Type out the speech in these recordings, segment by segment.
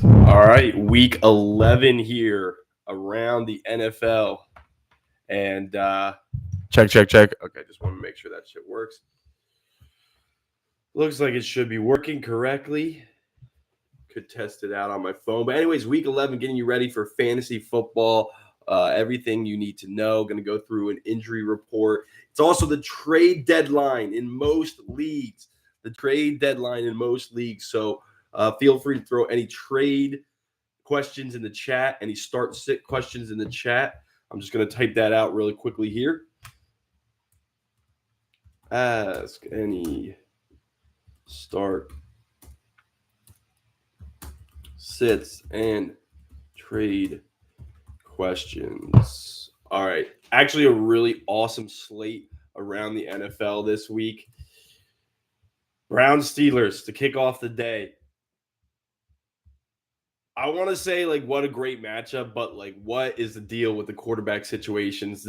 All right, week 11 here around the NFL. And check. Okay, just want to make sure that shit works. Looks like it should be working correctly. Could test it out on my phone. But anyways, week 11, getting you ready for fantasy football. Everything you need to know. Going to go through an injury report. It's also the trade deadline in most leagues. So feel free to throw any trade questions in the chat, any start sit questions in the chat. I'm just going to type that out really quickly here. Ask any start sits and trade questions. All right. Actually, a really awesome slate around the NFL this week. Browns Steelers to kick off the day. I want to say, what a great matchup, but, what is the deal with the quarterback situations?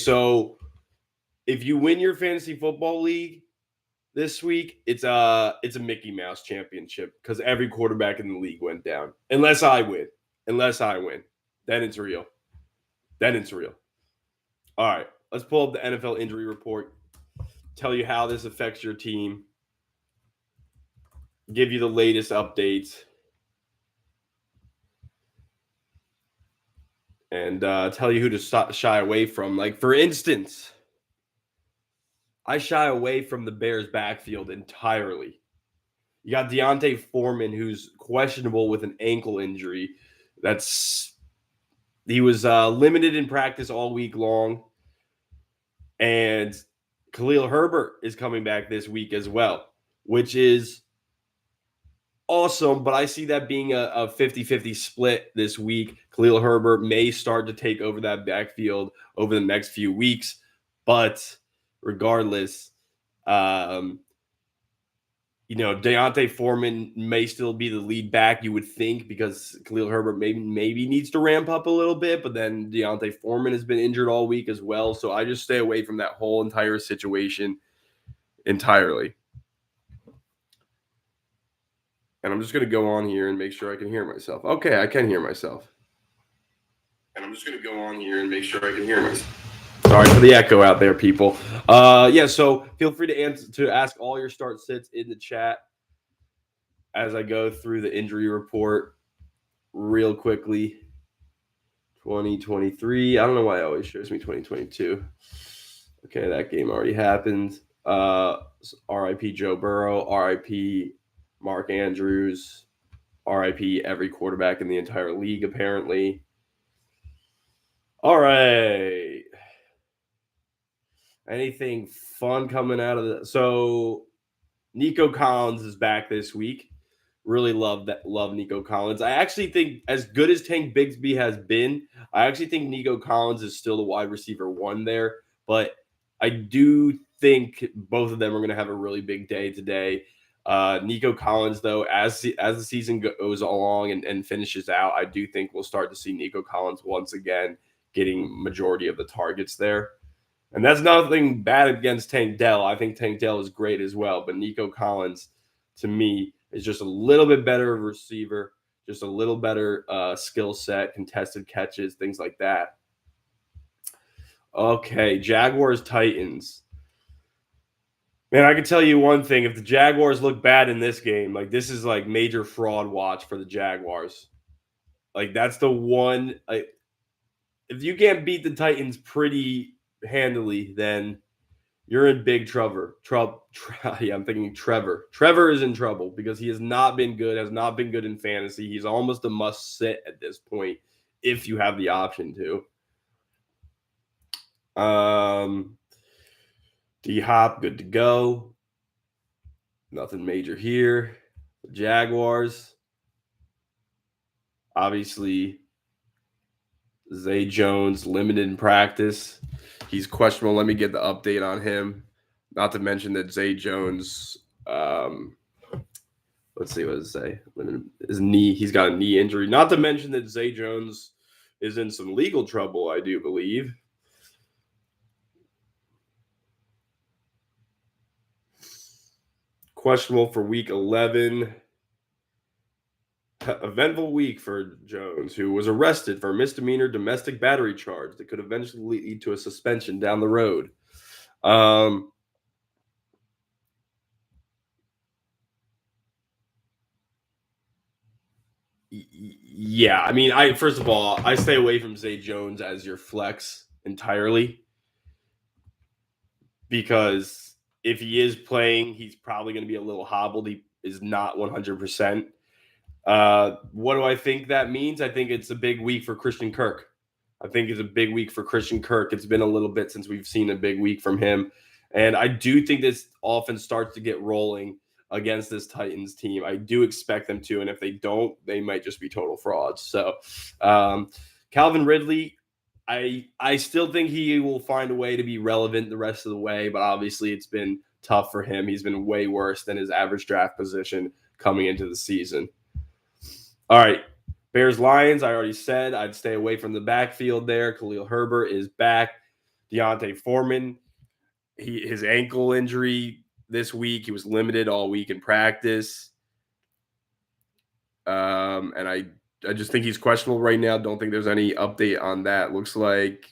So if you win your fantasy football league this week, it's a Mickey Mouse championship because every quarterback in the league went down. Unless I win, then it's real. All right, let's pull up the NFL injury report. Tell you how this affects your team. Give you the latest updates. And tell you who to shy away from. Like, for instance, I shy away from the Bears' backfield entirely. You got D'Onta Foreman, who's questionable with an ankle injury. He was limited in practice all week long. And Khalil Herbert is coming back this week as well, which is awesome, but I see that being a 50-50 split this week. Khalil Herbert may start to take over that backfield over the next few weeks, but regardless, D'Onta Foreman may still be the lead back, you would think, because Khalil Herbert maybe needs to ramp up a little bit, but then D'Onta Foreman has been injured all week as well, so I just stay away from that whole entire situation entirely. And I'm just going to go on here and make sure I can hear myself. Okay, I can hear myself. Sorry for the echo out there, people. So feel free to ask all your start sits in the chat as I go through the injury report real quickly. 2023. I don't know why it always shows me 2022. Okay, that game already happened. RIP Joe Burrow, RIP Mark Andrews, RIP every quarterback in the entire league, apparently. All right. Anything fun coming out of the... So, Nico Collins is back this week. Really love Nico Collins. I actually think, as good as Tank Bigsby has been, I actually think Nico Collins is still the wide receiver one there. But I do think both of them are going to have a really big day today. Nico Collins, though, as the season goes along and finishes out, I do think we'll start to see Nico Collins once again getting majority of the targets there. And that's nothing bad against Tank Dell. I think Tank Dell is great as well. But Nico Collins, to me, is just a little bit better receiver, just a little better skill set, contested catches, things like that. Okay, Jaguars, Titans. Man, I can tell you one thing. If the Jaguars look bad in this game, this is major fraud watch for the Jaguars. That's the one. If you can't beat the Titans pretty handily, then you're in big trouble. I'm thinking Trevor. Trevor is in trouble because he has not been good in fantasy. He's almost a must sit at this point if you have the option to. D-Hop, good to go. Nothing major here. Jaguars. Obviously, Zay Jones, limited in practice. He's questionable. Let me get the update on him. Not to mention that Zay Jones, let's see what does it say. His knee, he's got a knee injury. Not to mention that Zay Jones is in some legal trouble, I do believe. Questionable for week 11. Eventful week for Jones, who was arrested for a misdemeanor domestic battery charge that could eventually lead to a suspension down the road. Yeah, I mean, first of all, I stay away from Zay Jones as your flex entirely because if he is playing, he's probably going to be a little hobbled. He is not 100%. What do I think that means? I think it's a big week for Christian Kirk. I think it's a big week for Christian Kirk. It's been a little bit since we've seen a big week from him. And I do think this offense starts to get rolling against this Titans team. I do expect them to. And if they don't, they might just be total frauds. So Calvin Ridley, I still think he will find a way to be relevant the rest of the way. But obviously it's been tough for him. He's been way worse than his average draft position coming into the season. All right. Bears Lions, I already said I'd stay away from the backfield there. Khalil Herbert is back. D'Onta Foreman, his ankle injury this week. He was limited all week in practice. And I just think he's questionable right now. Don't think there's any update on that. Looks like,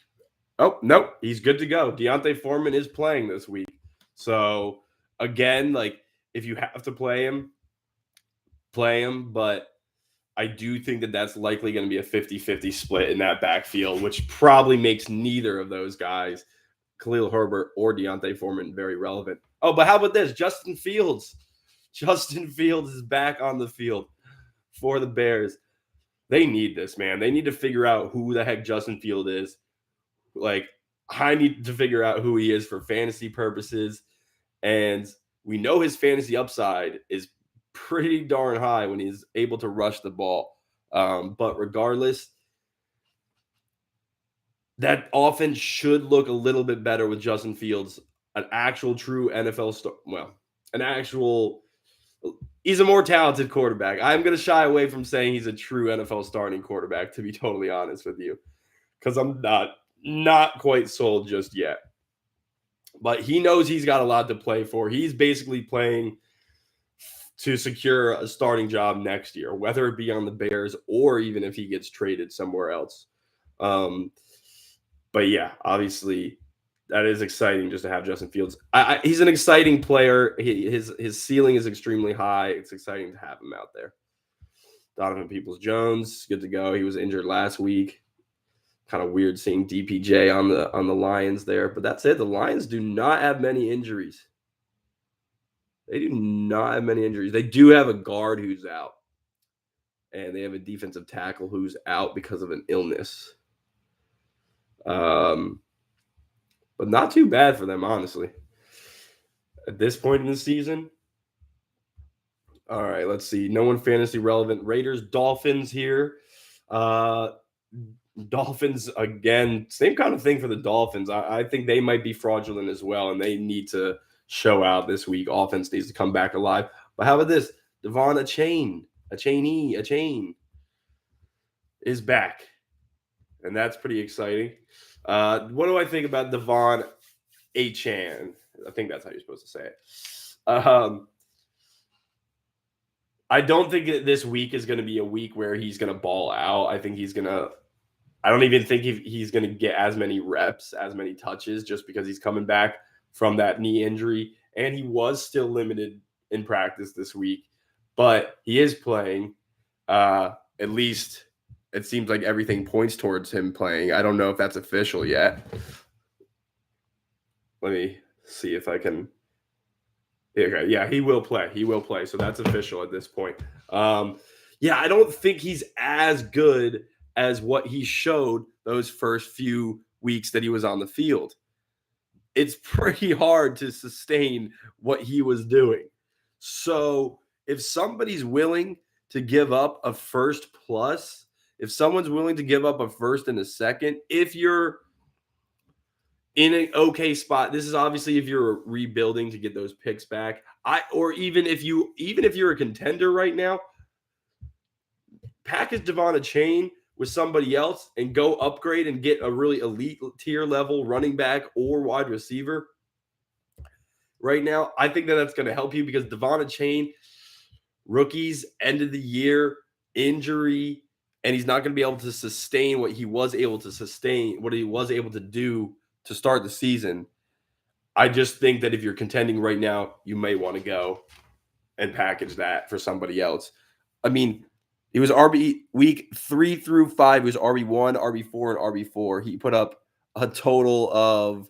oh, nope, he's good to go. D'Onta Foreman is playing this week. So, again, like, if you have to play him, play him. But I do think that that's likely going to be a 50-50 split in that backfield, which probably makes neither of those guys, Khalil Herbert or D'Onta Foreman, very relevant. Oh, but how about this? Justin Fields. Justin Fields is back on the field for the Bears. They need this, man. They need to figure out who the heck Justin Field is. Like, I need to figure out who he is for fantasy purposes. And we know his fantasy upside is pretty darn high when he's able to rush the ball. But regardless, that offense should look a little bit better with Justin Fields, an actual true NFL star. Well, he's a more talented quarterback. I'm going to shy away from saying he's a true NFL starting quarterback, to be totally honest with you, because I'm not quite sold just yet. But he knows he's got a lot to play for. He's basically playing to secure a starting job next year, whether it be on the Bears or even if he gets traded somewhere else. But yeah, obviously that is exciting just to have Justin Fields. He's an exciting player. His ceiling is extremely high. It's exciting to have him out there. Donovan Peoples-Jones, good to go. He was injured last week. Kind of weird seeing DPJ on the Lions there, but that's it. The Lions do not have many injuries. They do not have many injuries. They do have a guard who's out, and they have a defensive tackle who's out because of an illness. But not too bad for them, honestly. At this point in the season. All right, let's see. No one fantasy relevant. Raiders, Dolphins here. Dolphins, again, same kind of thing for the Dolphins. I think they might be fraudulent as well, and they need to show out this week. Offense needs to come back alive. But how about this? Devon Etienne is back, and that's pretty exciting. What do I think about Devon Etienne? I think that's how you're supposed to say it. I don't think that this week is going to be a week where he's going to ball out. I think I don't even think he's going to get as many reps, as many touches, just because he's coming back from that knee injury. And he was still limited in practice this week, but he is playing. At least it seems like everything points towards him playing. I don't know if that's official yet. Let me see if I can. Okay, yeah, he will play. He will play. So that's official at this point. Yeah, I don't think he's as good as what he showed those first few weeks that he was on the field. It's pretty hard to sustain what he was doing. So if somebody's willing to give up a first plus, if someone's willing to give up a first and a second, if you're in an okay spot, this is obviously if you're rebuilding to get those picks back. Or even if you're a contender right now, package Devon Etienne with somebody else and go upgrade and get a really elite tier level running back or wide receiver right now. I think that that's going to help you because Devon Etienne, rookies, end of the year injury, and he's not going to be able to sustain what he was able to do to start the season. I just think that if you're contending right now, you may want to go and package that for somebody else. I mean, he was RB week 3 through 5. He was RB1, RB4, and RB4. He put up a total of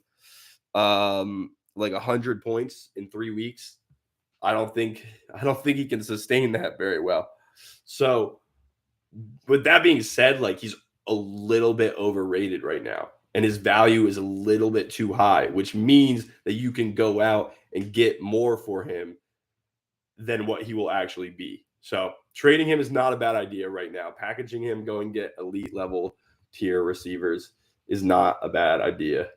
like 100 points in 3 weeks. I don't think he can sustain that very well. So, with that being said, like he's a little bit overrated right now, and his value is a little bit too high, which means that you can go out and get more for him than what he will actually be. So trading him is not a bad idea right now. Packaging him, go and get elite level tier receivers is not a bad idea.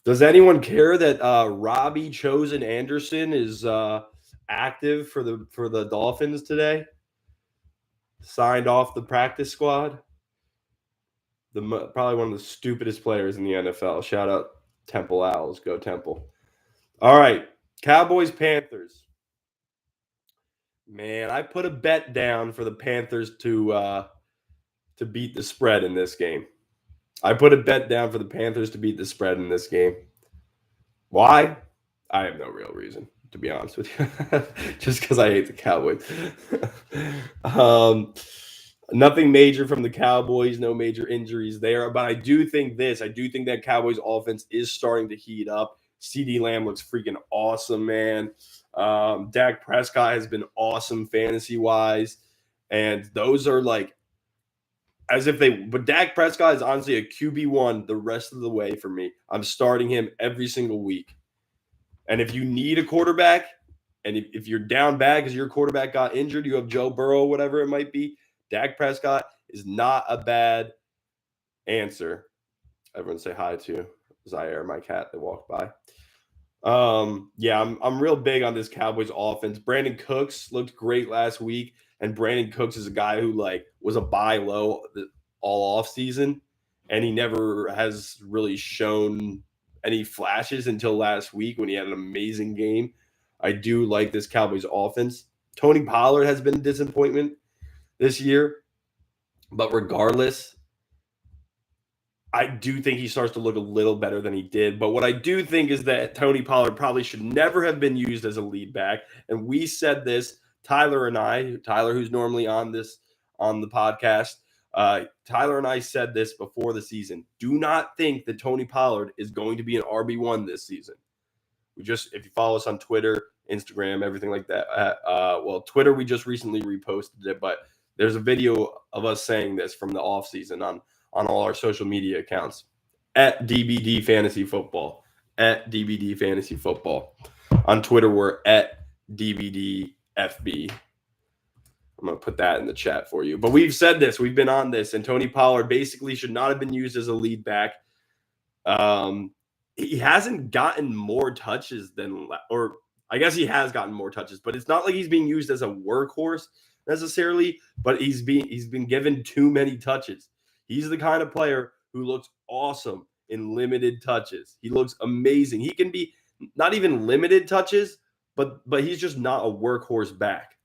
Does anyone care that Robbie Chosen Anderson is active for the Dolphins today? Signed off the practice squad. Probably one of the stupidest players in the NFL. Shout out Temple Owls. Go Temple. All right. Cowboys, Panthers. Man, I put a bet down for the Panthers to beat the spread in this game. I put a bet down for the Panthers to beat the spread in this game. Why? I have no real reason, to be honest with you. Just because I hate the Cowboys. Nothing major from the Cowboys, no major injuries there. But I do think that Cowboys offense is starting to heat up. CeeDee Lamb looks freaking awesome, man. Dak Prescott has been awesome fantasy-wise. And those are like, but Dak Prescott is honestly a QB1 the rest of the way for me. I'm starting him every single week. And if you need a quarterback, and if you're down bad because your quarterback got injured, you have Joe Burrow, whatever it might be, Dak Prescott is not a bad answer. Everyone say hi to Zaire, my cat that walked by. Yeah, I'm real big on this Cowboys offense. Brandon Cooks looked great last week, and Brandon Cooks is a guy who like was a buy low all off season, and he never has really shown any flashes until last week when he had an amazing game. I do like this Cowboys offense. Tony Pollard has been a disappointment this year, but regardless, I do think he starts to look a little better than he did. But what I do think is that Tony Pollard probably should never have been used as a lead back. And we said this, Tyler, who's normally on the podcast, Tyler and I said this before the season. Do not think that Tony Pollard is going to be an RB1 this season. If you follow us on Twitter, Instagram, everything like that. Twitter, we just recently reposted it, but there's a video of us saying this from the offseason on all our social media accounts at DBD Fantasy Football. At DBD Fantasy Football. On Twitter, we're at DBD FB. I'm going to put that in the chat for you. But we've said this. We've been on this. And Tony Pollard basically should not have been used as a lead back. He hasn't gotten more touches or I guess he has gotten more touches. But it's not like he's being used as a workhorse necessarily. But he's been given too many touches. He's the kind of player who looks awesome in limited touches. He looks amazing. He can be not even limited touches, but he's just not a workhorse back.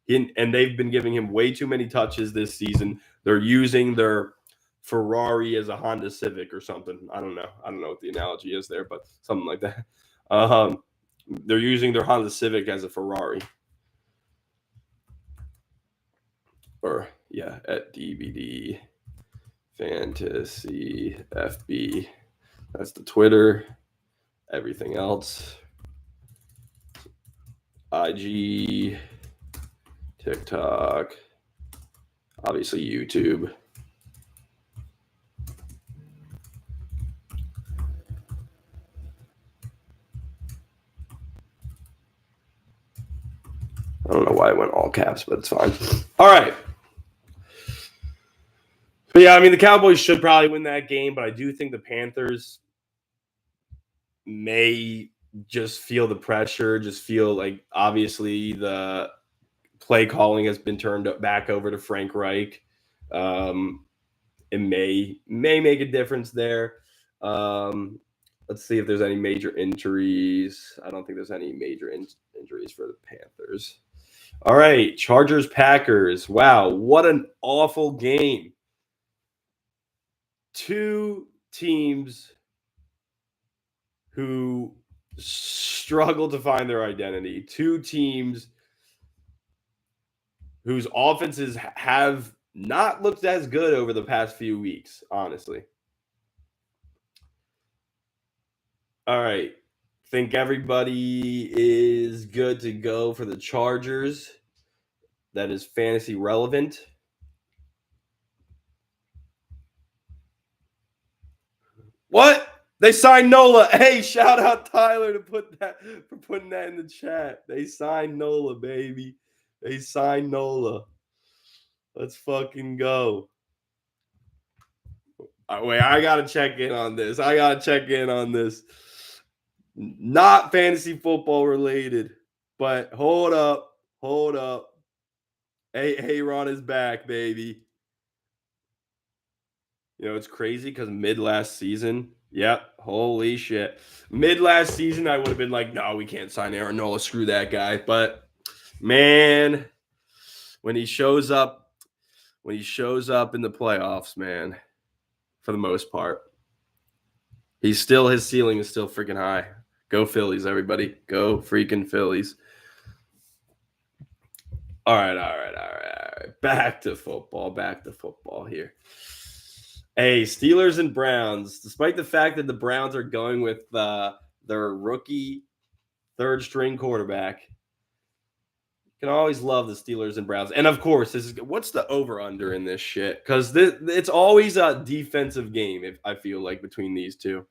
And they've been giving him way too many touches this season. They're using their Ferrari as a Honda Civic or something. I don't know what the analogy is there, but something like that. They're using their Honda Civic as a Ferrari. At DVD Fantasy FB. That's the Twitter. Everything else. IG, TikTok, obviously YouTube. I don't know why I went all caps, but it's fine. All right. But yeah, I mean, the Cowboys should probably win that game, but I do think the Panthers may just feel the pressure, just feel like obviously the play calling has been turned back over to Frank Reich. It may make a difference there. Let's see if there's any major injuries. I don't think there's any major injuries for the Panthers. All right, Chargers, Packers. Wow, what an awful game. Two teams who struggle to find their identity. Two teams whose offenses have not looked as good over the past few weeks, honestly. All right. Think everybody is good to go for the Chargers. That is fantasy relevant. What? They signed Nola. Hey, shout out Tyler for putting that in the chat. They signed Nola, baby. They signed Nola. Let's fucking go. Wait, I gotta check in on this. Not fantasy football related, but hold up. Hey, Ron is back, baby. You know, it's crazy because mid last season, holy shit. Mid last season, I would have been like, no, we can't sign Aaron Nola. Screw that guy. But man, when he shows up in the playoffs, man, for the most part, his ceiling is still freaking high. Go Phillies, everybody. Go freaking Phillies. All right. Back to football here. Hey, Steelers and Browns. Despite the fact that the Browns are going with their rookie third-string quarterback, you can always love the Steelers and Browns. And of course, what's the over/under in this shit? Because it's always a defensive game. I feel like between these two.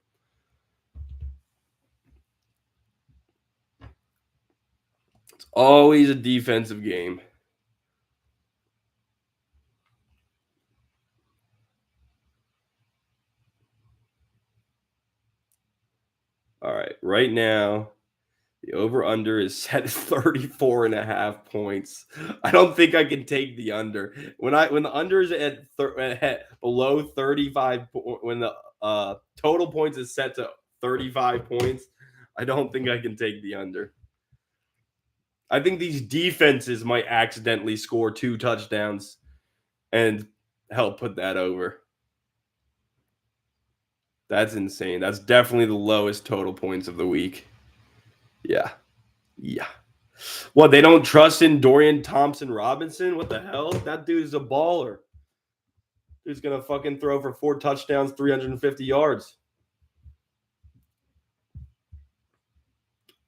It's always a defensive game. All right. Right now, the over/under is set at 34.5 points. I don't think I can take the under. When the under is at below 35, when the total points is set to 35 points, I don't think I can take the under. I think these defenses might accidentally score 2 touchdowns and help put that over. That's insane. That's definitely the lowest total points of the week. Yeah. What, they don't trust in Dorian Thompson-Robinson? What the hell? That dude is a baller. Dude's going to fucking throw for 4 touchdowns, 350 yards.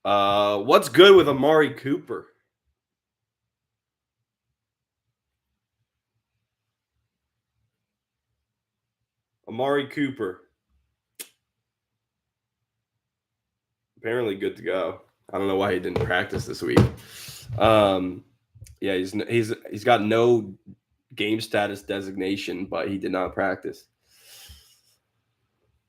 What's good with Amari Cooper? Amari Cooper. Apparently good to go. I don't know why he didn't practice this week. Yeah, he's got no game status designation, but he did not practice.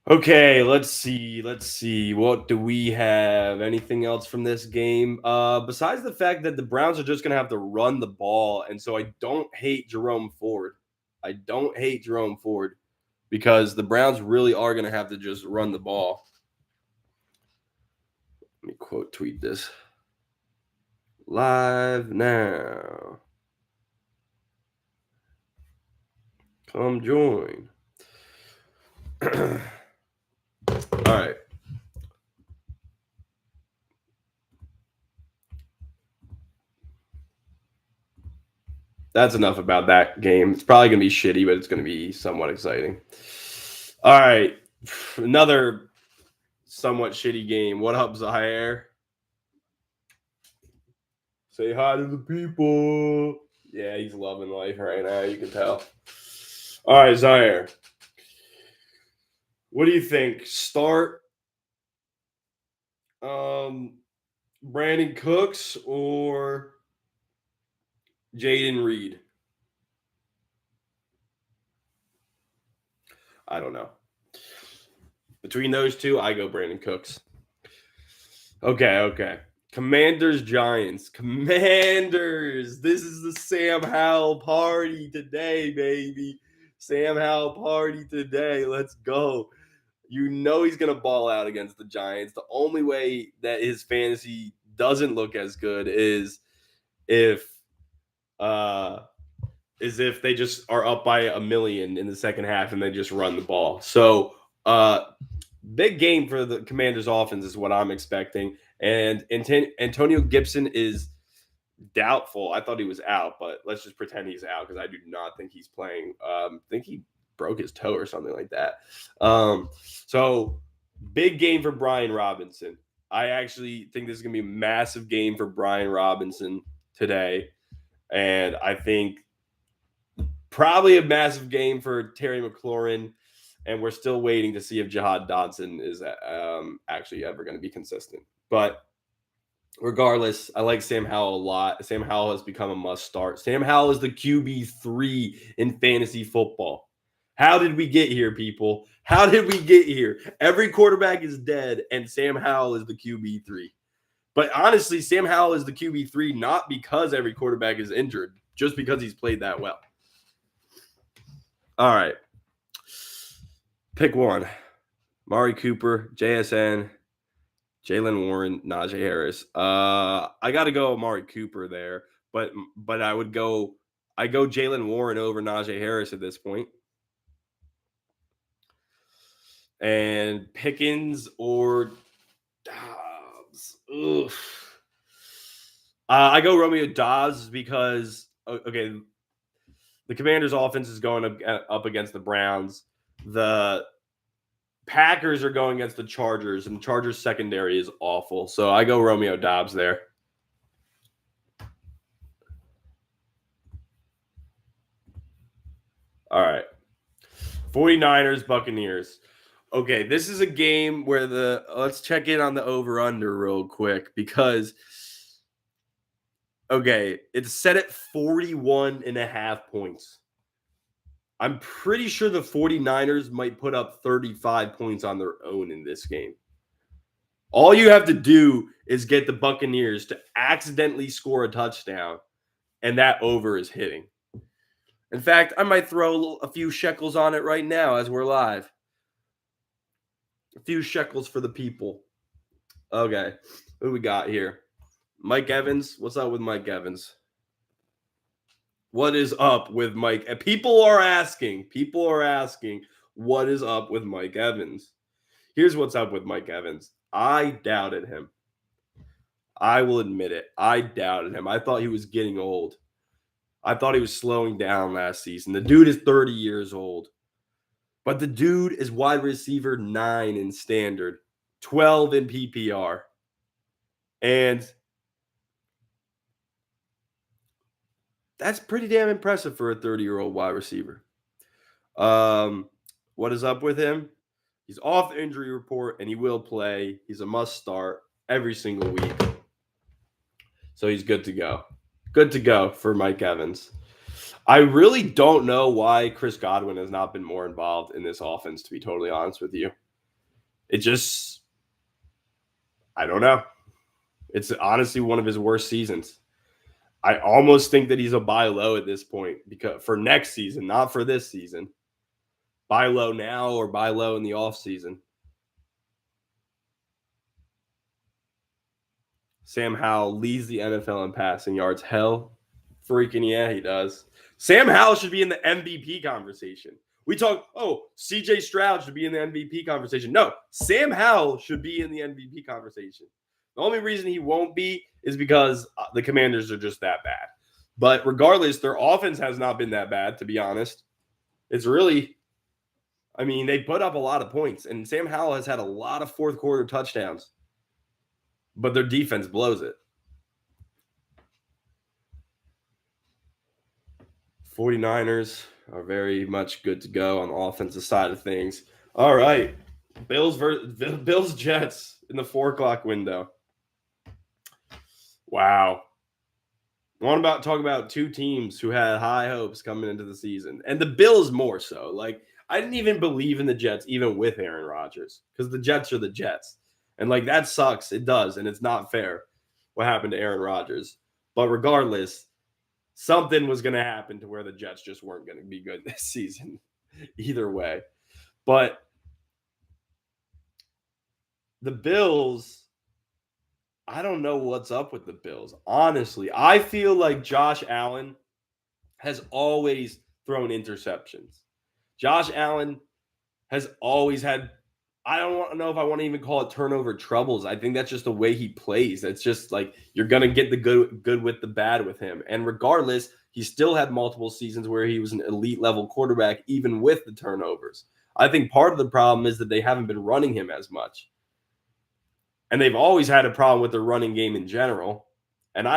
Okay, let's see. What do we have? Anything else from this game? Besides the fact that the Browns are just going to have to run the ball, and so I don't hate Jerome Ford. Because the Browns really are going to have to just run the ball. Let me quote tweet this. Live now. Come join. All right. That's enough about that game. It's probably going to be shitty, but it's going to be somewhat exciting. All right. Another somewhat shitty game. What up, Zaire? Say hi to the people. Yeah, he's loving life right now. You can tell. All right, Zaire. What do you think? Start Brandon Cooks or Jaden Reed? I don't know. Between those two, I go Brandon Cooks. Okay. Commanders, Giants. Commanders. This is the Sam Howell party today, baby. Sam Howell party today. Let's go. You know he's going to ball out against the Giants. The only way that his fantasy doesn't look as good is if is if they just are up by 1 million in the second half and they just run the ball. So, big game for the Commanders' offense is what I'm expecting. And Antonio Gibson is doubtful. I thought he was out, but let's just pretend he's out because I do not think he's playing. I think he broke his toe or something like that. So big game for Brian Robinson. I actually think this is going to be a massive game for Brian Robinson today. And I think probably a massive game for Terry McLaurin. And we're still waiting to see if Jihad Dodson is actually ever going to be consistent. But regardless, I like Sam Howell a lot. Sam Howell has become a must start. Sam Howell is the QB3 in fantasy football. How did we get here, people? How did we get here? Every quarterback is dead, and Sam Howell is the QB3. But honestly, Sam Howell is the QB3 not because every quarterback is injured, just because he's played that well. All right. Pick one. Mari Cooper, JSN, Jalen Warren, Najee Harris. I got to go Amari Cooper there, but I go Jalen Warren over Najee Harris at this point. And Pickens or Dobbs. I go Romeo Dobbs because okay, the Commanders' offense is going up against the Browns. The Packers are going against the Chargers, and the Chargers' secondary is awful. So I go Romeo Dobbs there. All right. 49ers, Buccaneers. Okay, this is a game where let's check in on the over-under real quick because, okay, it's set at 41.5 points. I'm pretty sure the 49ers might put up 35 points on their own in this game. All you have to do is get the Buccaneers to accidentally score a touchdown, and that over is hitting. In fact, I might throw a few shekels on it right now as we're live. A few shekels for the people. Okay, who we got here? Mike Evans. What's up with Mike Evans? What is up with Mike? People are asking, what is up with Mike Evans? Here's what's up with Mike Evans. I doubted him. I will admit it. I doubted him. I thought he was getting old. I thought he was slowing down last season. The dude is 30 years old. But the dude is wide receiver 9 in standard, 12 in PPR. And that's pretty damn impressive for a 30-year-old wide receiver. What is up with him? He's off the injury report, and he will play. He's a must start every single week. So he's good to go. Good to go for Mike Evans. I really don't know why Chris Godwin has not been more involved in this offense, to be totally honest with you. It just, I don't know. It's honestly one of his worst seasons. I almost think that he's a buy low at this point because for next season, not for this season. Buy low now or buy low in the offseason. Sam Howell leads the NFL in passing yards. Hell, freaking yeah, he does. Sam Howell should be in the MVP conversation. We talk, CJ Stroud should be in the MVP conversation. No, Sam Howell should be in the MVP conversation. The only reason he won't be is because the Commanders are just that bad. But regardless, their offense has not been that bad, to be honest. It's really, they put up a lot of points, and Sam Howell has had a lot of fourth quarter touchdowns, but their defense blows it. 49ers are very much good to go on the offensive side of things. All right. Bills Jets in the 4 o'clock window. Wow. I want to talk about two teams who had high hopes coming into the season. And the Bills more so. Like, I didn't even believe in the Jets, even with Aaron Rodgers, because the Jets are the Jets. And, that sucks. It does, and it's not fair what happened to Aaron Rodgers. But regardless, something was going to happen to where the Jets just weren't going to be good this season either way. But the Bills, I don't know what's up with the Bills. Honestly, I feel like Josh Allen has always thrown interceptions. Josh Allen has always had, I don't know if I want to even call it turnover troubles. I think that's just the way he plays. It's just like you're going to get the good with the bad with him. And regardless, he still had multiple seasons where he was an elite level quarterback, even with the turnovers. I think part of the problem is that they haven't been running him as much. And they've always had a problem with their running game in general. And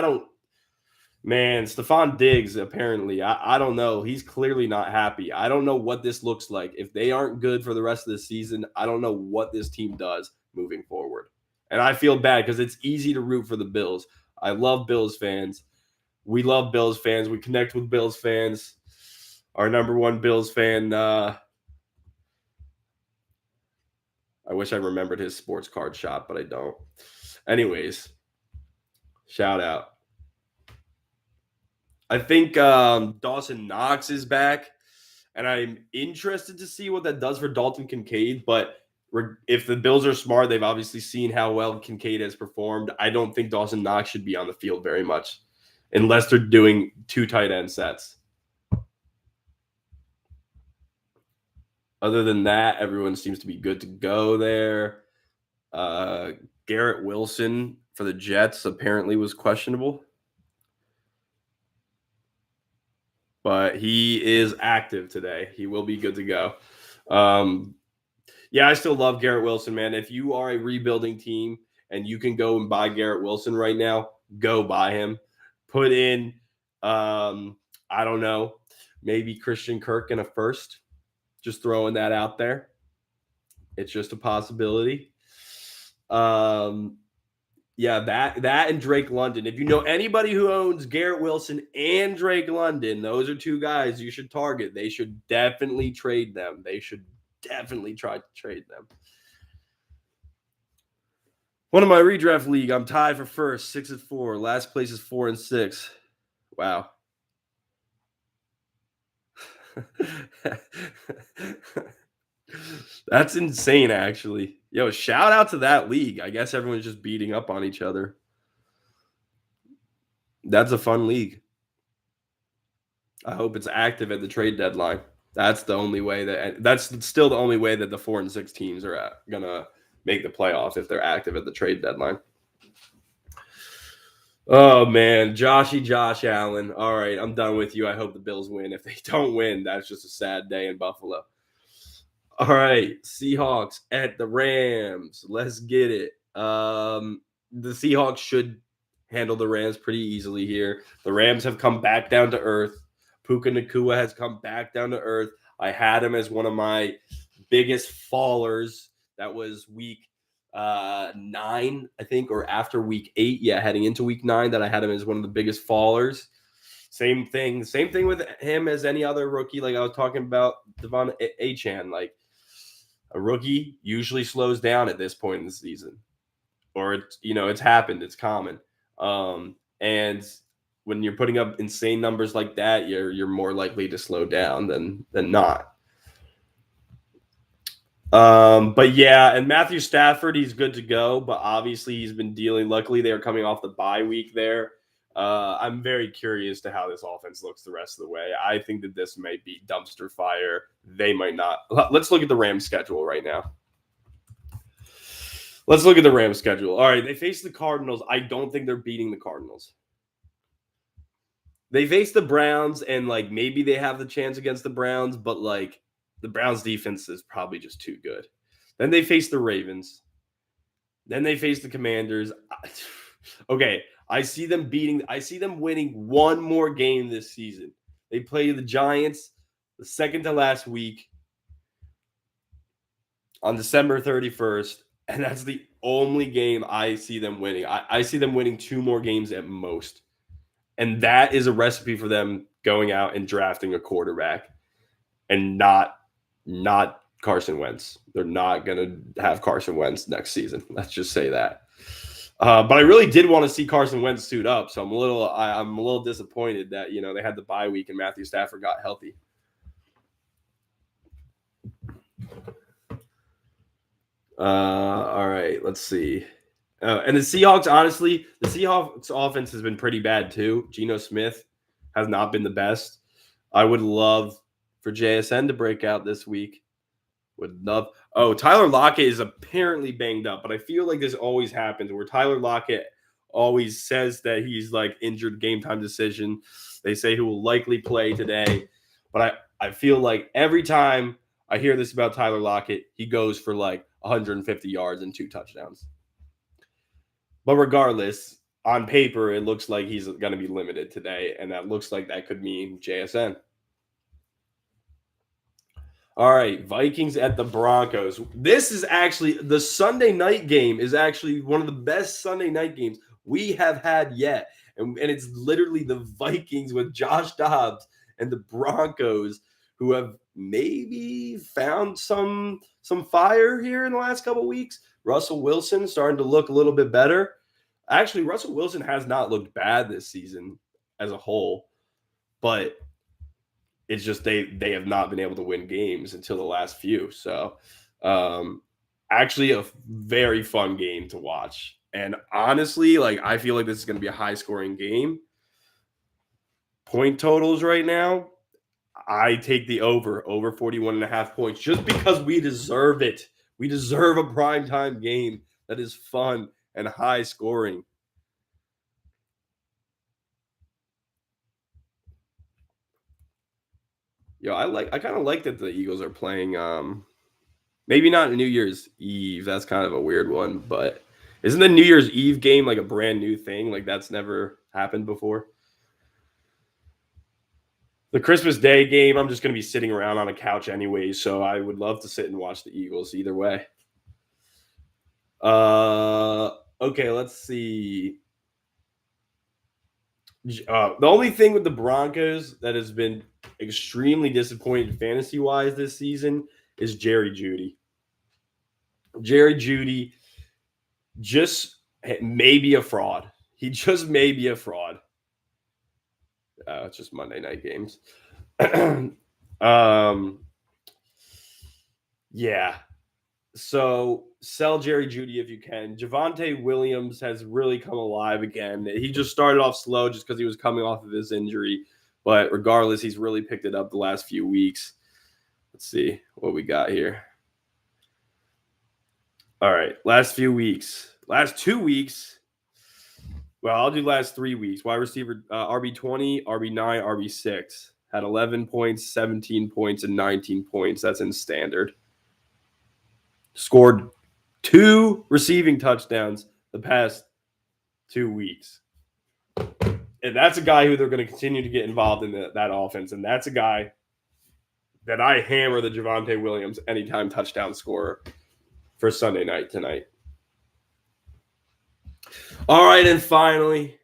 Stephon Diggs, apparently, I don't know. He's clearly not happy. I don't know what this looks like. If they aren't good for the rest of the season, I don't know what this team does moving forward. And I feel bad because it's easy to root for the Bills. I love Bills fans. We love Bills fans. We connect with Bills fans. Our number one Bills fan, I wish I remembered his sports card shop, but I don't. Anyways, shout out. I think Dawson Knox is back, and I'm interested to see what that does for Dalton Kincaid. But if the Bills are smart, they've obviously seen how well Kincaid has performed. I don't think Dawson Knox should be on the field very much unless they're doing 2 tight end sets. Other than that, everyone seems to be good to go there. Garrett Wilson for the Jets apparently was questionable. But he is active today. He will be good to go. I still love Garrett Wilson, man. If you are a rebuilding team and you can go and buy Garrett Wilson right now, go buy him. Put in, I don't know, maybe Christian Kirk in a first. Just throwing that out there. It's just a possibility. That and Drake London. If you know anybody who owns Garrett Wilson and Drake London, those are 2 guys you should target. They should definitely trade them. They should definitely try to trade them. One of my redraft league, I'm tied for first, 6-4. Last place is 4-6. Wow. That's insane, actually. Yo, shout out to that league. I guess everyone's just beating up on each other. That's a fun league. I hope it's active at the trade deadline. That's the only way that's still the only way that the 4-6 teams are gonna make the playoffs, if they're active at the trade deadline. Oh man, Josh Allen. All right, I'm done with you. I hope the Bills win. If they don't win, that's just a sad day in Buffalo. All right, Seahawks at the Rams. Let's get it. The Seahawks should handle the Rams pretty easily here. The Rams have come back down to earth. Puka Nacua has come back down to earth. I had him as one of my biggest fallers. That was week 9, I think, or after week 8. Yeah, heading into week 9, that I had him as one of the biggest fallers. Same thing with him as any other rookie. Like I was talking about Devante Etienne. Like a rookie usually slows down at this point in the season, or it's happened. It's common. And when you're putting up insane numbers like that, you're more likely to slow down than not. But yeah, and Matthew Stafford, he's good to go, but obviously he's been dealing. Luckily, they are coming off the bye week there. I'm very curious to how this offense looks the rest of the way. I think that this might be dumpster fire. They might not. Let's look at the Rams schedule right now. Let's look at the Rams schedule. All right, they face the Cardinals. I don't think they're beating the Cardinals. They face the Browns, and like maybe they have the chance against the Browns, but like the Browns defense is probably just too good. Then they face the Ravens. Then they face the Commanders. Okay, I see them winning one more game this season. They play the Giants the second to last week on December 31st, and that's the only game I see them winning. I see them winning 2 more games at most. And that is a recipe for them going out and drafting a quarterback and not Carson Wentz. They're not going to have Carson Wentz next season. Let's just say that. But I really did want to see Carson Wentz suit up, so I'm a little disappointed that they had the bye week and Matthew Stafford got healthy. All right, let's see. And the Seahawks, honestly, the Seahawks offense has been pretty bad too. Geno Smith has not been the best. I would love for JSN to break out this week. Would love. Oh, Tyler Lockett is apparently banged up, but I feel like this always happens where Tyler Lockett always says that he's like injured, game time decision. They say he will likely play today, but I feel like every time I hear this about Tyler Lockett, he goes for like 150 yards and 2 touchdowns. But regardless, on paper, it looks like he's going to be limited today, and that looks like that could mean JSN. All right, Vikings at the Broncos. This is actually the Sunday night game is actually one of the best Sunday night games we have had yet. And it's literally the Vikings with Josh Dobbs and the Broncos who have maybe found some fire here in the last couple of weeks. Russell Wilson starting to look a little bit better. Actually, Russell Wilson has not looked bad this season as a whole, but it's just they have not been able to win games until the last few. So actually a very fun game to watch. And honestly, like I feel like this is going to be a high scoring game. Point totals right now, I take the over 41.5 points just because we deserve it. We deserve a primetime game that is fun and high scoring. Yo, I kind of like that the Eagles are playing maybe not New Year's Eve. That's kind of a weird one, but isn't the New Year's Eve game like a brand new thing? Like that's never happened before. The Christmas Day game, I'm just going to be sitting around on a couch anyway, so I would love to sit and watch the Eagles either way. Okay, let's see. The only thing with the Broncos that has been extremely disappointing fantasy-wise this season is Jerry Jeudy. Jerry Jeudy just may be a fraud. He just may be a fraud. It's just Monday night games. Yeah. So sell Jerry Jeudy if you can. Javonte Williams has really come alive again. He just started off slow just because he was coming off of his injury. But regardless, he's really picked it up the last few weeks. Let's see what we got here. All right, last few weeks. Last 2 weeks. Well, I'll do last 3 weeks. Wide receiver RB20, RB9, RB6. Had 11 points, 17 points, and 19 points. That's in standard. Scored 2 receiving touchdowns the past 2 weeks. And that's a guy who they're going to continue to get involved in that offense. And that's a guy that I hammer the Javonte Williams anytime touchdown scorer for Sunday night tonight. All right, and finally,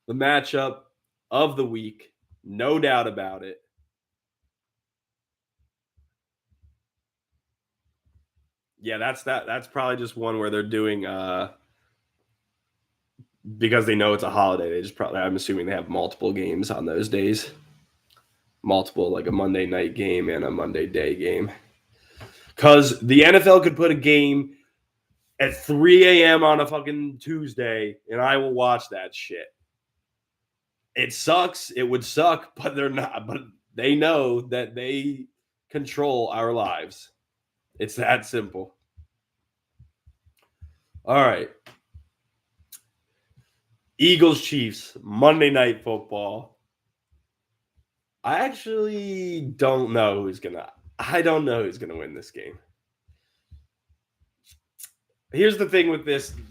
the matchup of the week. No doubt about it. Yeah, that's probably just one where they're doing because they know it's a holiday. They just probably, I'm assuming they have multiple games on those days. Multiple, like a Monday night game and a Monday day game. Because the NFL could put a game at 3 a.m. on a fucking Tuesday, and I will watch that shit. It sucks. It would suck, but they're not. But they know that they control our lives. It's that simple. All right. Eagles Chiefs, Monday Night Football. I actually don't know who's gonna win this game. Here's the thing with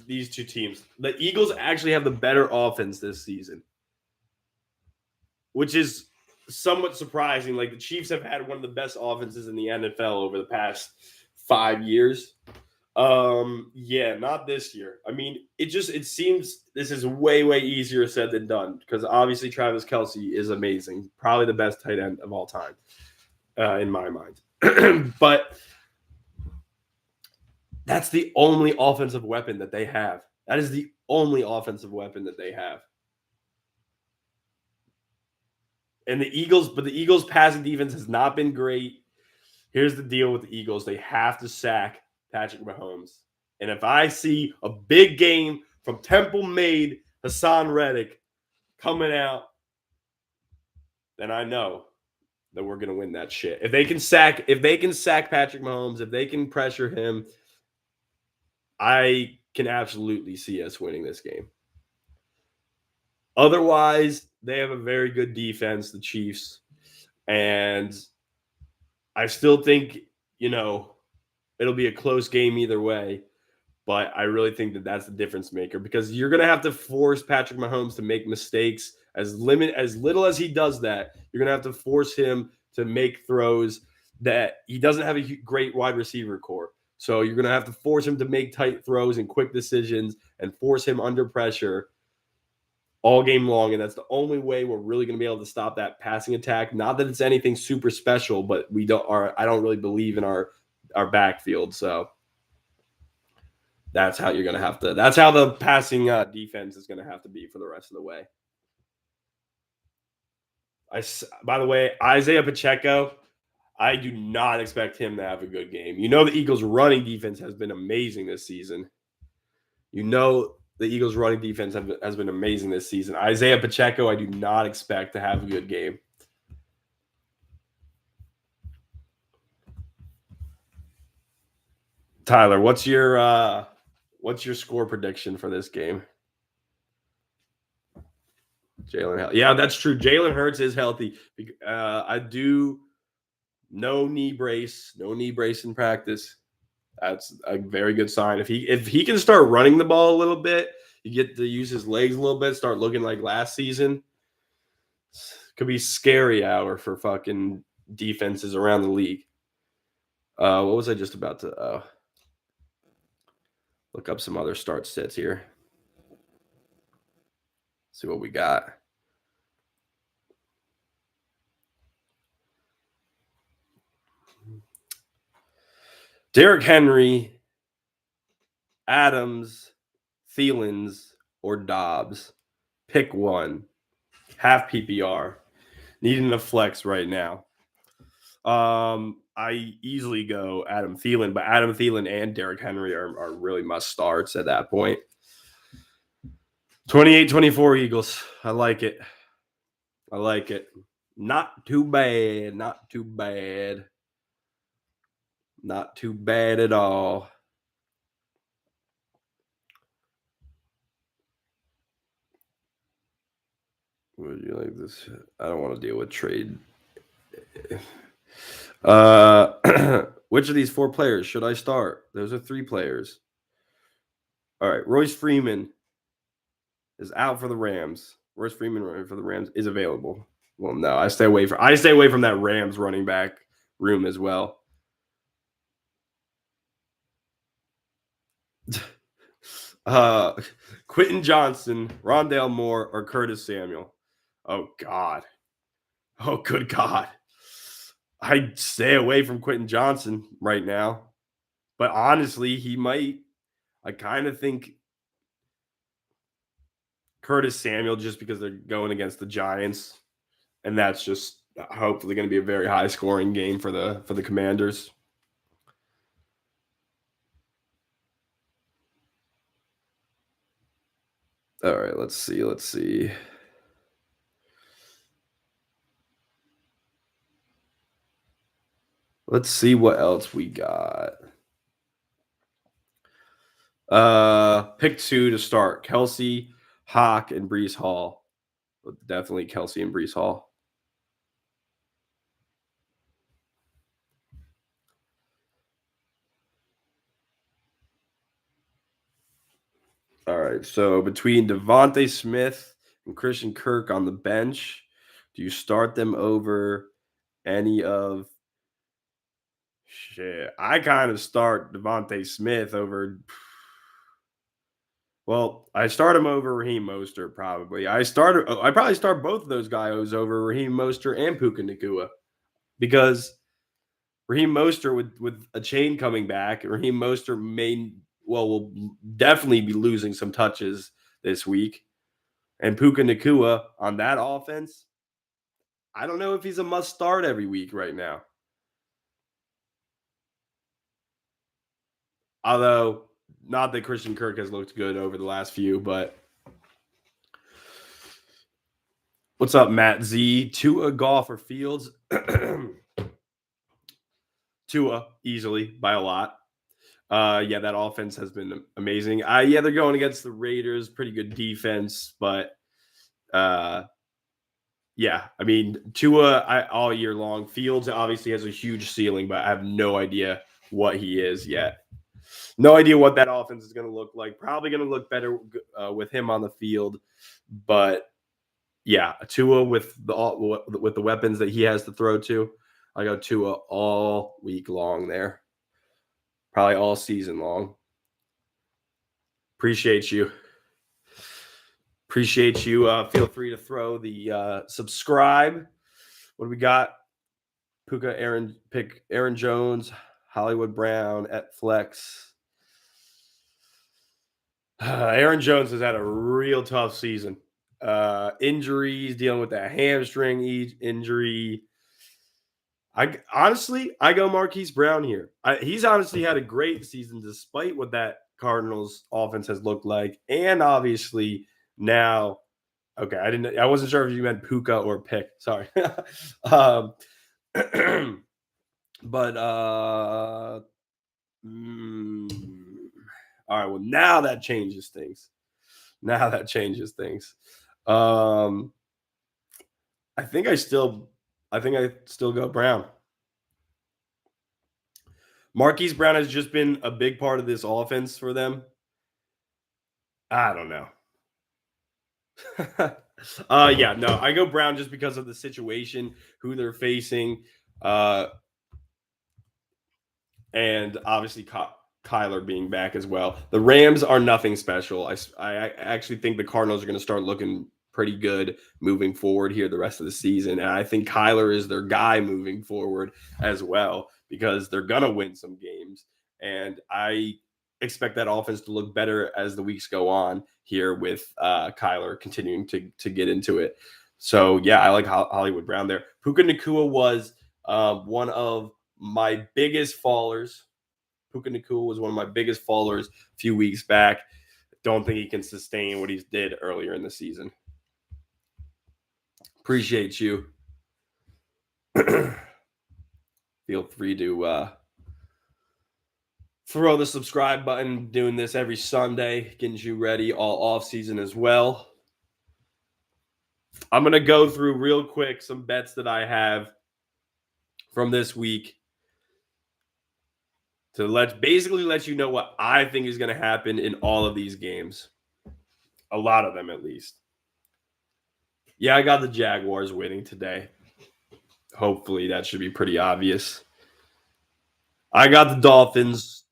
these two teams. The Eagles actually have the better offense this season, which is somewhat surprising. Like the Chiefs have had one of the best offenses in the NFL over the past 5 years. Yeah, not this year. I mean, it seems this is way easier said than done because obviously Travis Kelce is amazing, probably the best tight end of all time, in my mind. But that's the only offensive weapon that they have. That is the only offensive weapon that they have. And the Eagles passing defense has not been great. Here's the deal with the Eagles. They have to sack Patrick Mahomes. And if I see a big game from Temple-made Hassan Reddick coming out, then I know that we're going to win that shit. If they can sack Patrick Mahomes, if they can pressure him, I can absolutely see us winning this game. Otherwise, they have a very good defense, the Chiefs. And I still think, it'll be a close game either way. But I really think that that's the difference maker, because you're going to have to force Patrick Mahomes to make mistakes. As little as he does that, you're going to have to force him to make throws that he doesn't have a great wide receiver core. So you're going to have to force him to make tight throws and quick decisions and force him under pressure all game long. And that's the only way we're really going to be able to stop that passing attack. Not that it's anything super special, but I don't really believe in our backfield. So that's how you're going to have to. That's how the passing defense is going to have to be for the rest of the way. By the way, Isaiah Pacheco, I do not expect him to have a good game. The Eagles' running defense has been amazing this season. The Eagles' running defense has been amazing this season. Isaiah Pacheco, I do not expect to have a good game. Tyler, what's your score prediction for this game? Jalen Hurts. Yeah, that's true. Jalen Hurts is healthy. I do no knee brace in practice. That's a very good sign. If he can start running the ball a little bit, you get to use his legs a little bit, start looking like last season. Could be scary hour for fucking defenses around the league. What was I just about to look up some other start sits here? See what we got. Derrick Henry, Adams, Thielens, or Dobbs. Pick one. Half PPR. Needing a flex right now. I easily go Adam Thielen, but Adam Thielen and Derrick Henry are really must starts at that point. 28-24 Eagles. I like it. Not too bad. Not too bad at all. Would you like this? I don't want to deal with trade. Which of these 4 players should I start? Those are 3 players. All right. Royce Freeman is out for the Rams. Royce Freeman for the Rams is available. Well, no, I stay away from that Rams running back room as well. Quentin Johnson, Rondale Moore, or Curtis Samuel. Oh God. Oh, good God. I'd stay away from Quentin Johnson right now. But honestly, he might. I kind of think Curtis Samuel, just because they're going against the Giants. And that's just hopefully going to be a very high scoring game for the Commanders. All right, let's see. Let's see what else we got. Pick 2 to start. Kelsey, Hawk, and Breece Hall. Definitely Kelsey and Breece Hall. All right, so between Devante Smith and Christian Kirk on the bench, do you start them over any of shit? I kind of start Devante Smith over. Well, I start him over Raheem Mostert probably. I probably start both of those guys over Raheem Mostert and Puka Nacua, because Raheem Mostert with a chain coming back, Raheem Mostert will definitely be losing some touches this week. And Puka Nacua on that offense, I don't know if he's a must start every week right now. Although, not that Christian Kirk has looked good over the last few, but What's up, Matt Z? Tua, Goff, or Fields? Tua, easily, by a lot. Yeah, that offense has been amazing. Yeah, they're going against the Raiders. Pretty good defense, but yeah, I mean, Tua all year long. Fields obviously has a huge ceiling, but I have no idea what he is yet. No idea what that offense is going to look like. Probably going to look better with him on the field, but yeah, Tua with the weapons that he has to throw to, I go Tua all week long there, probably all season long. Appreciate you. Feel free to throw the subscribe. What do we got? Puka, Aaron Jones, Hollywood Brown at flex. Aaron Jones has had a real tough season. Injuries, dealing with that hamstring injury. I go Marquise Brown here. He's honestly had a great season despite what that Cardinals offense has looked like, and obviously now. Okay, I wasn't sure if you meant Puka or Pick. Sorry. But all right, well, now that changes things. I think I still go Brown. Marquise Brown has just been a big part of this offense for them. I don't know. Yeah, no, I go Brown just because of the situation, who they're facing, and obviously Kyler being back as well. The Rams are nothing special. I actually think the Cardinals are going to start looking pretty good moving forward here the rest of the season, and I think Kyler is their guy moving forward as well because they're going to win some games, and I expect that offense to look better as the weeks go on here with Kyler continuing to get into it. So, yeah, I like Hollywood Brown there. Puka Nacua was one of my biggest fallers. Puka Nacua was one of my biggest fallers a few weeks back. Don't think he can sustain what he did earlier in the season. Appreciate you. Feel free to throw the subscribe button. Doing this every Sunday, getting you ready all off season as well. I'm going to go through real quick some bets that I have from this week to basically let you know what I think is going to happen in all of these games. A lot of them, at least. Yeah, I got the Jaguars winning today. Hopefully, that should be pretty obvious. I got the Dolphins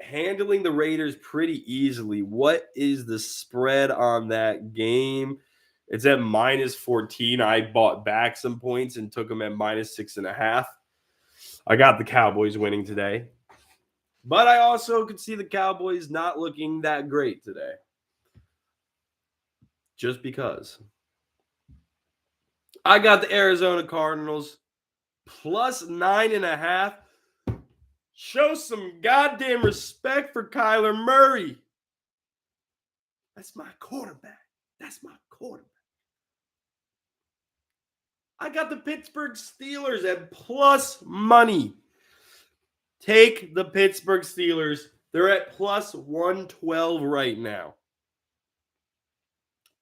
handling the Raiders pretty easily. What is the spread on that game? It's at -14. I bought back some points and took them at -6.5. I got the Cowboys winning today. But I also could see the Cowboys not looking that great today. Just because. I got the Arizona Cardinals +9.5. Show some goddamn respect for Kyler Murray. That's my quarterback. I got the Pittsburgh Steelers at plus money. Take the Pittsburgh Steelers. They're at +112 right now.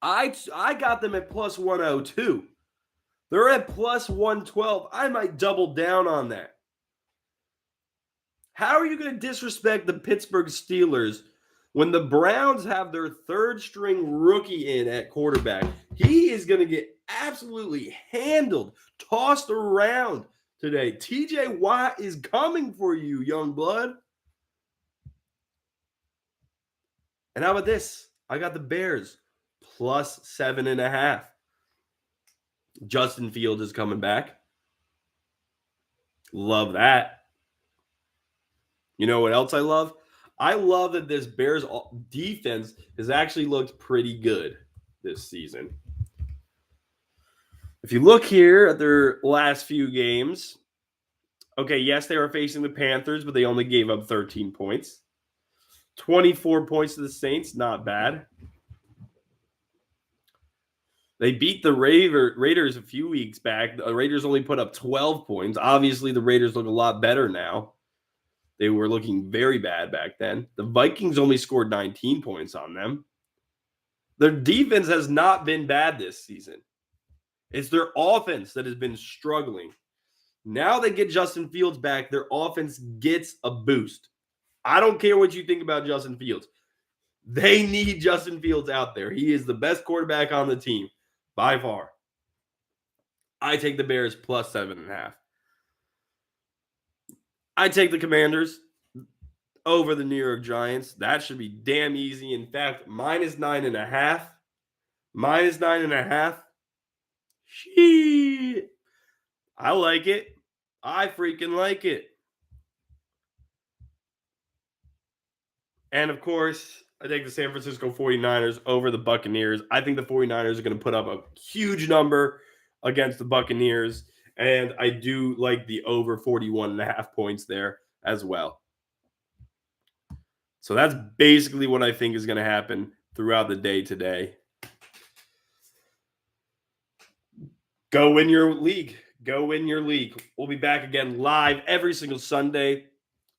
I got them at +102. They're at +112. I might double down on that. How are you going to disrespect the Pittsburgh Steelers when the Browns have their third-string rookie in at quarterback? He is going to get absolutely handled, tossed around today. TJ Watt is coming for you, young blood. And how about this? I got the Bears +7.5. Justin Fields is coming back. Love that. You know what else I love? I love that this Bears defense has actually looked pretty good this season. If you look here at their last few games, okay, yes, they were facing the Panthers, but they only gave up 13 points. 24 points to the Saints, not bad. They beat the Raiders a few weeks back. The Raiders only put up 12 points. Obviously, the Raiders look a lot better now. They were looking very bad back then. The Vikings only scored 19 points on them. Their defense has not been bad this season. It's their offense that has been struggling. Now they get Justin Fields back. Their offense gets a boost. I don't care what you think about Justin Fields. They need Justin Fields out there. He is the best quarterback on the team by far. I take the Bears plus 7.5. I take the Commanders over the New York Giants. That should be damn easy. In fact, minus 9.5. Minus 9.5. Shit. I like it. I freaking like it. And of course, I take the San Francisco 49ers over the Buccaneers. I think the 49ers are going to put up a huge number against the Buccaneers. And I do like the over 41.5 points there as well. So that's basically what I think is going to happen throughout the day today. Go win your league. Go win your league. We'll be back again live every single Sunday.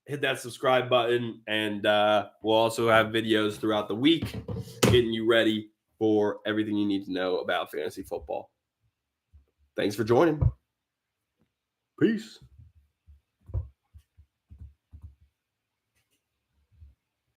Hit that subscribe button, and we'll also have videos throughout the week getting you ready for everything you need to know about fantasy football. Thanks for joining. Peace.